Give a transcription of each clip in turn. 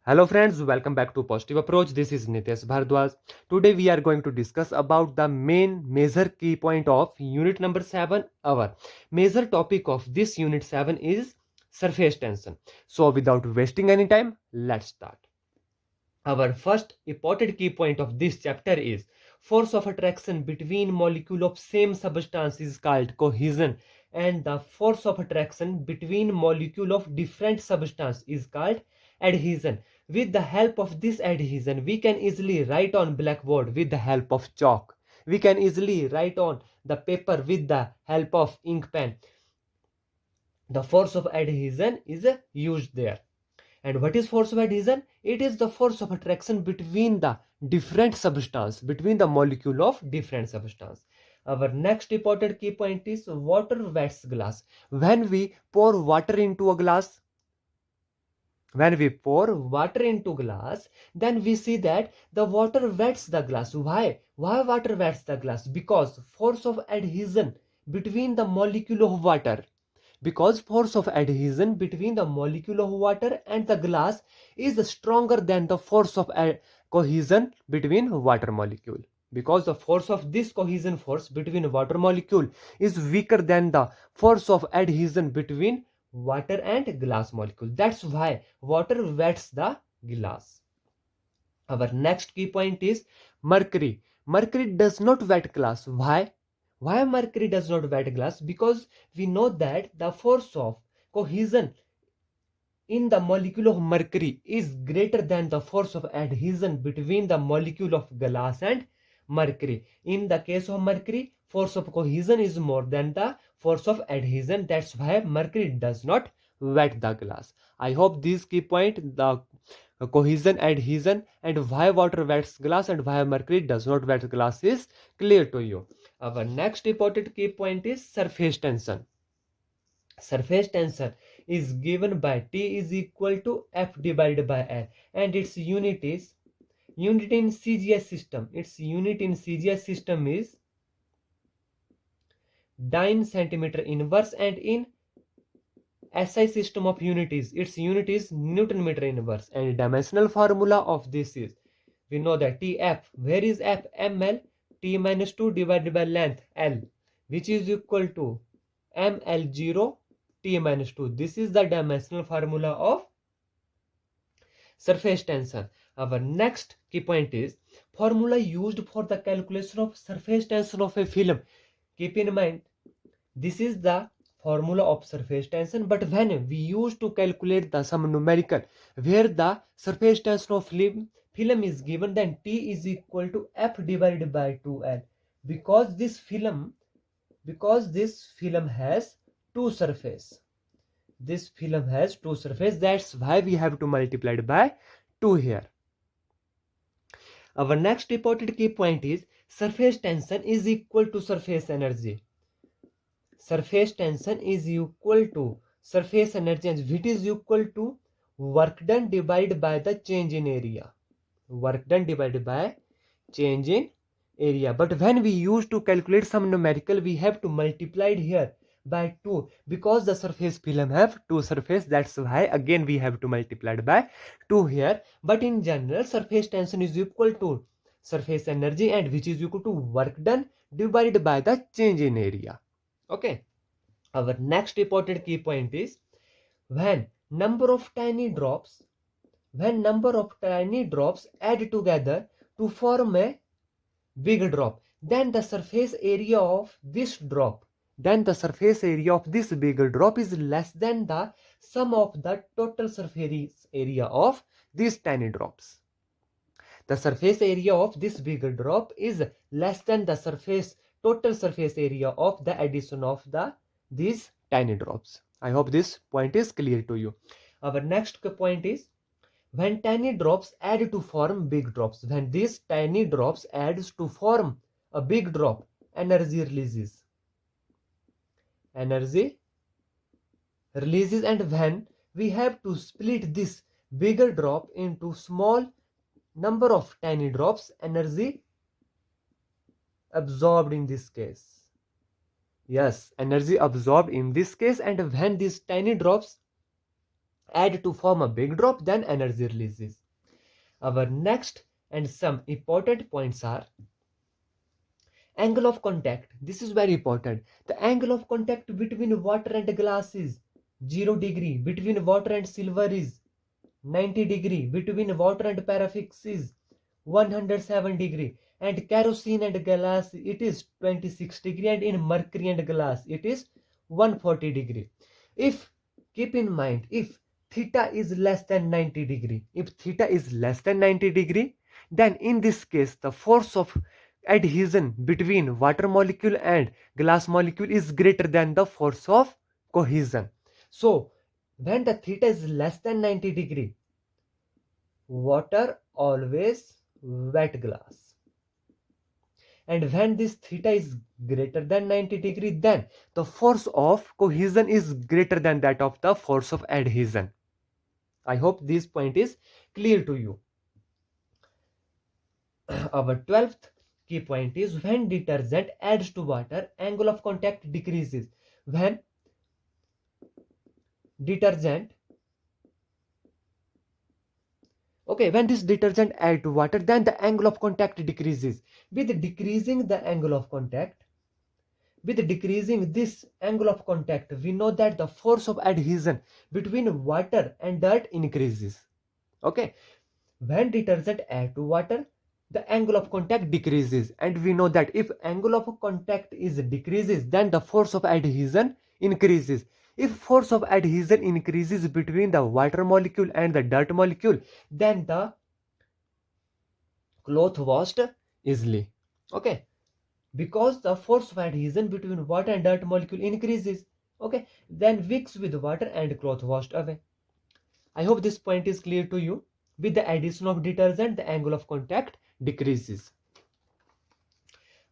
Hello friends, welcome back to Positive Approach. This is Nitesh Bhardwaj. Today we are going to discuss about the main major key point of unit number 7. Our major topic of this unit 7 is surface tension. So without wasting any time, let's start. Our first important key point of this chapter is force of attraction between molecule of same substance is called cohesion, and the force of attraction between molecule of different substance is called adhesion. With the help of this adhesion, we can easily write on blackboard with the help of chalk. We can easily write on the paper with the help of ink pen. The force of adhesion is used there. And what is force of adhesion? It is the force of attraction between the different substance, between the molecule of different substance. Our next important key point is water wets glass. When we pour water into a glass, then we see that the water wets the glass. Why water wets the glass? Because force of adhesion between the molecule of water, because force of adhesion between the molecule of water and the glass is stronger than the force of cohesion between water molecule. Because the force of this cohesion force between water molecule is weaker than the force of adhesion between water and glass molecule. That's why water wets the glass. Our next key point is mercury. Mercury does not wet glass. Why mercury does not wet glass? Because we know that the force of cohesion in the molecule of mercury is greater than the force of adhesion between the molecule of glass and mercury. In the case of mercury, force of cohesion is more than the force of adhesion. That's why mercury does not wet the glass. I hope these key point, the cohesion, adhesion, and why water wets glass and why mercury does not wet glass is clear to you. Our next important key point is surface tension. Surface tension is given by T is equal to F divided by L, and its unit in CGS system. Its unit in CGS system is Dine centimeter inverse, and in SI system of unities, its unit is Newton meter inverse, and dimensional formula of this is, we know that TF, where is F? ML, T minus 2 divided by length L, which is equal to ML0 T minus 2. This is the dimensional formula of surface tension. Our next key point is formula used for the calculation of surface tension of a film. Keep in mind, this is the formula of surface tension, but when we use to calculate the some numerical where the surface tension of film is given, then T is equal to F divided by 2L, because this film has two surface. This film has two surface. That's why we have to multiply it by 2 here. Our next important key point is surface tension is equal to surface energy. Surface tension is equal to surface energy, and which is equal to work done divided by the change in area. Work done divided by change in area. But when we use to calculate some numerical, we have to multiply it here by 2, because the surface film have two surface. That's why again we have to multiply it by 2 here. But in general, surface tension is equal to surface energy, and which is equal to work done divided by the change in area. Okay. Our next important key point is when number of tiny drops add together to form a big drop, then the surface area of this bigger drop is less than the sum of the total surface area of these tiny drops. The surface area of this bigger drop is less than the total surface area of the addition of these tiny drops. I hope this point is clear to you. Our next point is when tiny drops add to form big drops. When these tiny drops adds to form a big drop, energy releases. Energy releases, and when we have to split this bigger drop into small number of tiny drops, energy absorbed in this case. Yes, energy absorbed in this case, and when these tiny drops add to form a big drop, then energy releases. Our next and some important points are angle of contact. This is very important. The angle of contact between water and glass is 0 degree, between water and silver is 90 degree, between water and paraffin is 107 degree, and kerosene and glass it is 26 degree, and in mercury and glass it is 140 degree. If keep in mind, if theta is less than 90 degree, if theta is less than 90 degree, then in this case the force of adhesion between water molecule and glass molecule is greater than the force of cohesion. So when the theta is less than 90 degree, water always wet glass, and when this theta is greater than 90 degree, then the force of cohesion is greater than that of the force of adhesion. I hope this point is clear to you. Our 12th key point is when detergent adds to water, angle of contact decreases. When detergent when this detergent add to water, then the angle of contact decreases. With decreasing the angle of contact, with decreasing this angle of contact, we know that the force of adhesion between water and dirt increases. Okay, when detergent add to water, the angle of contact decreases, and we know that if angle of contact is decreases, then the force of adhesion increases. If force of adhesion increases between the water molecule and the dirt molecule, then the cloth washed easily. Okay, because the force of adhesion between water and dirt molecule increases. Okay, then mix with water and cloth washed away. I hope this point is clear to you. With the addition of detergent, the angle of contact decreases.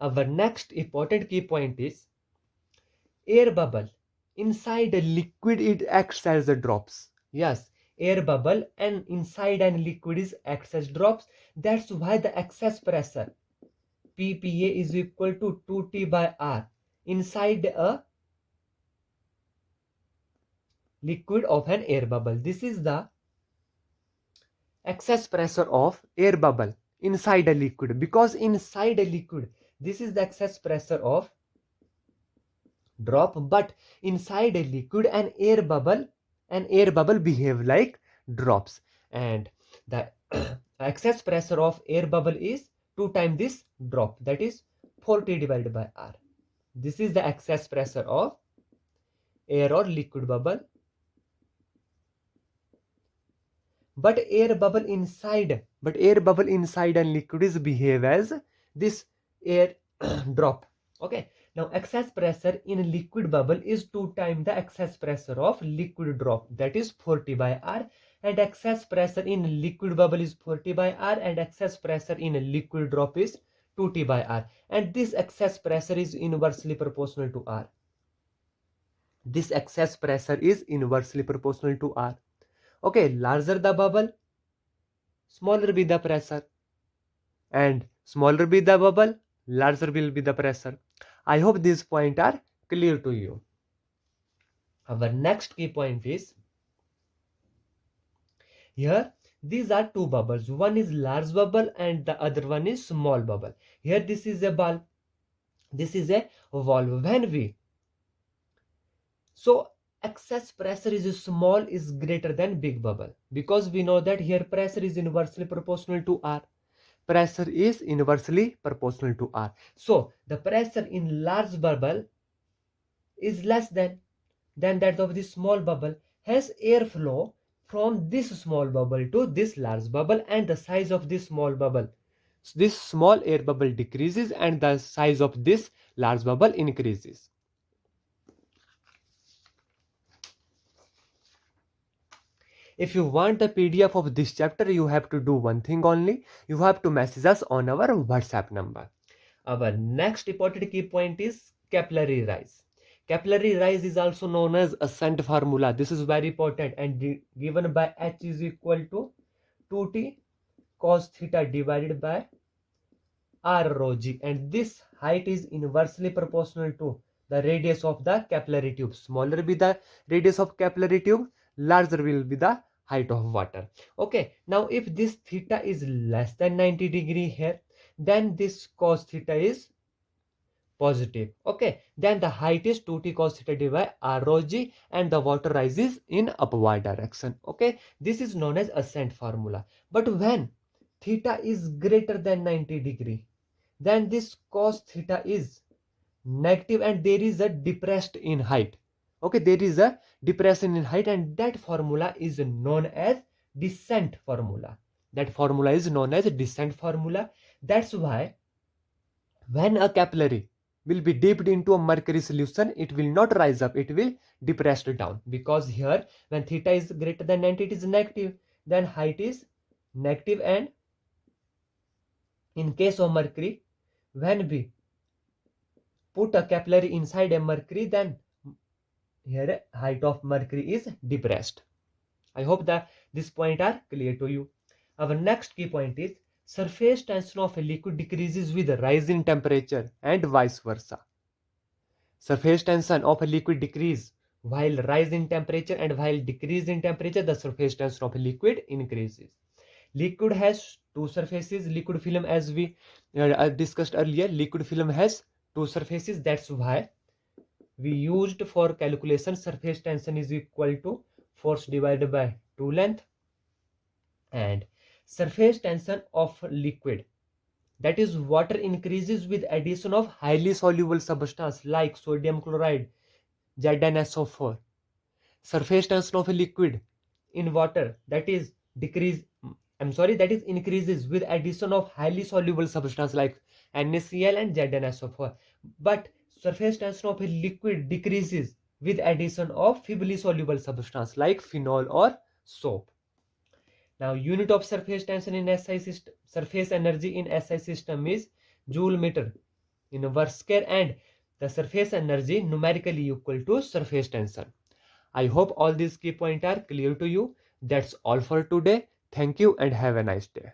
Our next important key point is air bubble. Inside a liquid, it acts as a drops. Yes, air bubble and inside an liquid is acts as drops. That's why the excess pressure PPA is equal to 2T by R inside a liquid of an air bubble. This is the excess pressure of air bubble inside a liquid, because inside a liquid this is the excess pressure of drop, but inside a liquid an air bubble behave like drops, and the excess pressure of air bubble is 2 times this drop, that is 40 divided by R. This is the excess pressure of air or liquid bubble. But air bubble inside and liquid is behave as this air drop. Okay, now excess pressure in liquid bubble is 2 times the excess pressure of liquid drop, that is 40 by R, and excess pressure in liquid bubble is 40 by R, and excess pressure in liquid drop is 2T by R, and this excess pressure is inversely proportional to R. This excess pressure is inversely proportional to R. Okay, larger the bubble, smaller be the pressure, and smaller be the bubble, larger will be the pressure. I hope these points are clear to you. Our next key point is here these are two bubbles. One is large bubble and the other one is small bubble. Here this is a bulb, this is a valve. When we excess pressure is small is greater than big bubble, because we know that here pressure is inversely proportional to R. Pressure is inversely proportional to R. So the pressure in large bubble is less than that of the small bubble. Hence airflow from this small bubble to this large bubble, and the size of this small bubble, this small air bubble decreases and the size of this large bubble increases. If you want the PDF of this chapter, you have to do one thing only. You have to message us on our WhatsApp number. Our next important key point is capillary rise. Capillary rise is also known as ascent formula. This is very important and given by H is equal to 2T cos theta divided by R rho g, and this height is inversely proportional to the radius of the capillary tube. Smaller be the radius of capillary tube, larger will be the height of water. Okay, now if this theta is less than 90 degree here, then this cos theta is positive. Okay, then the height is 2t cos theta divided rho g, and the water rises in upward direction. Okay, this is known as ascent formula. But when theta is greater than 90 degree, then this cos theta is negative and there is a depressed in height. Okay, there is a depression in height, and that formula is known as descent formula. That formula is known as descent formula. That's why when a capillary will be dipped into a mercury solution, it will not rise up, it will depressed down, because here when theta is greater than 90, it is negative, then height is negative, and in case of mercury, when we put a capillary inside a mercury, then here height of mercury is depressed. I hope that this point are clear to you. Our next key point is surface tension of a liquid decreases with a rise in temperature and vice versa. Surface tension of a liquid decrease while rise in temperature, and while decrease in temperature the surface tension of a liquid increases. Liquid has two surfaces. Liquid film, as we discussed earlier, liquid film has two surfaces. That's why we used for calculation surface tension is equal to force divided by 2 length, and surface tension of liquid, that is water, increases with addition of highly soluble substance like sodium chloride, ZnSO4. Surface tension of a liquid in water, that is that is increases with addition of highly soluble substance like NaCl and ZnSO4. But surface tension of a liquid decreases with addition of feebly soluble substance like phenol or soap. Now, unit of surface tension in SI system, surface energy in SI system is joule meter in Work square, and the surface energy numerically equal to surface tension. I hope all these key points are clear to you. That's all for today. Thank you and have a nice day.